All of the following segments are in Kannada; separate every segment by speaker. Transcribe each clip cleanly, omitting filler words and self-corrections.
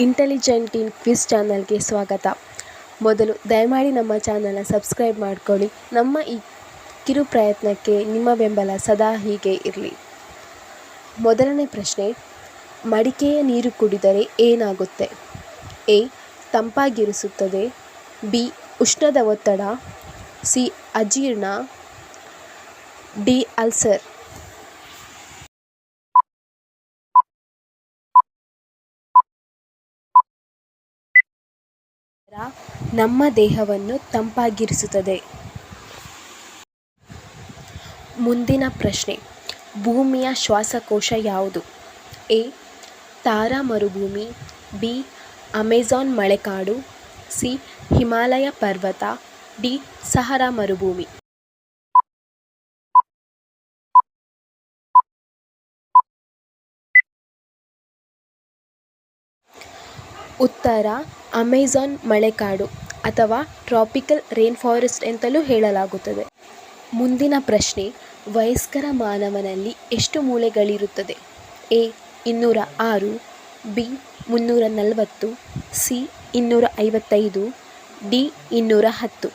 Speaker 1: ಇಂಟೆಲಿಜೆಂಟ್ ಇನ್ ಕ್ವಿಜ್ ಚಾನಲ್ಗೆ ಸ್ವಾಗತ. ಮೊದಲು ದಯಮಾಡಿ ನಮ್ಮ ಚಾನಲ್ನ ಸಬ್ಸ್ಕ್ರೈಬ್ ಮಾಡಿಕೊಳ್ಳಿ. ನಮ್ಮ ಈ ಕಿರು ಪ್ರಯತ್ನಕ್ಕೆ ನಿಮ್ಮ ಬೆಂಬಲ ಸದಾ ಹೀಗೆ ಇರಲಿ. ಮೊದಲನೇ ಪ್ರಶ್ನೆ, ಮಡಿಕೆಯ ನೀರು ಕುಡಿದರೆ ಏನಾಗುತ್ತೆ? ಎ. ತಂಪಾಗಿರಿಸುತ್ತದೆ. ಬಿ. ಉಷ್ಣದ ಒತ್ತಡ. ಸಿ. ಅಜೀರ್ಣ. ಡಿ. ಅಲ್ಸರ್. ನಮ್ಮ ದೇಹವನ್ನು ತಂಪಾಗಿರಿಸುತ್ತದೆ. ಮುಂದಿನ ಪ್ರಶ್ನೆ, ಭೂಮಿಯ ಶ್ವಾಸಕೋಶ ಯಾವುದು? ಎ. ತಾರಾ ಮರುಭೂಮಿ. ಬಿ. ಅಮೆಜಾನ್ ಮಳೆಕಾಡು. ಸಿ. ಹಿಮಾಲಯ ಪರ್ವತ. ಡಿ. ಸಹರಾ ಮರುಭೂಮಿ. ಉತ್ತರ ಅಮೆಜಾನ್ ಮಳೆಕಾಡು ಅಥವಾ ಟ್ರಾಪಿಕಲ್ ರೇನ್ ಫಾರೆಸ್ಟ್ ಎಂತಲೂ ಹೇಳಲಾಗುತ್ತದೆ. ಮುಂದಿನ ಪ್ರಶ್ನೆ, ವಯಸ್ಕರ ಮಾನವನಲ್ಲಿ ಎಷ್ಟು ಮೂಳೆಗಳಿರುತ್ತದೆ? ಎ. 206. ಬಿ. 340. ಸಿ. 255. ಡಿ. 210.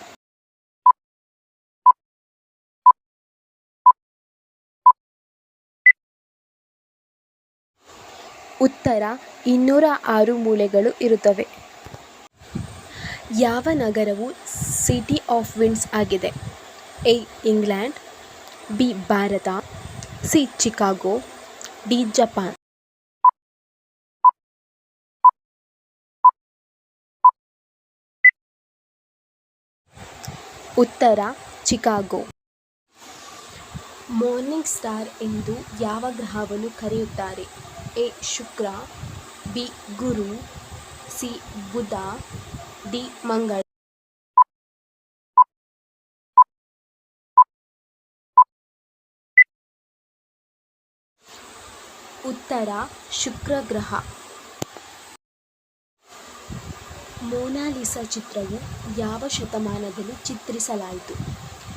Speaker 1: ಉತ್ತರ 206 ಮೂಳೆಗಳು ಇರುತ್ತವೆ. ಯಾವ ನಗರವು ಸಿಟಿ ಆಫ್ ವಿಂಡ್ಸ್ ಆಗಿದೆ? A. England. B. Bharat. C. Chicago. D. Japan. ಉತ್ತರ ಚಿಕಾಗೋ. ಮಾರ್ನಿಂಗ್ ಸ್ಟಾರ್ ಎಂದು ಯಾವ ಗ್ರಹವನ್ನು ಕರೆಯುತ್ತಾರೆ? A. Shukra. B. Guru. C. Budha. D. Mangala. ಉತ್ತರ ಶುಕ್ರ ಗ್ರಹ. ಮೊನಾಲಿಸಾ ಚಿತ್ರವು ಯಾವ ಶತಮಾನದಲ್ಲಿ ಚಿತ್ರಿಸಲಾಯಿತು?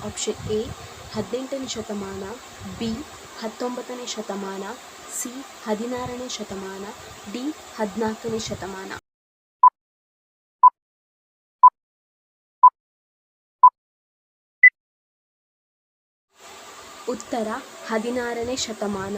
Speaker 1: ಆಪ್ಷನ್ ಎ 18ನೇ ಶತಮಾನ. ಬಿ 19ನೇ ಶತಮಾನ. ಸಿ 16ನೇ ಶತಮಾನ. ಡಿ 14ನೇ ಶತಮಾನ. ಉತ್ತರ 16ನೇ ಶತಮಾನ.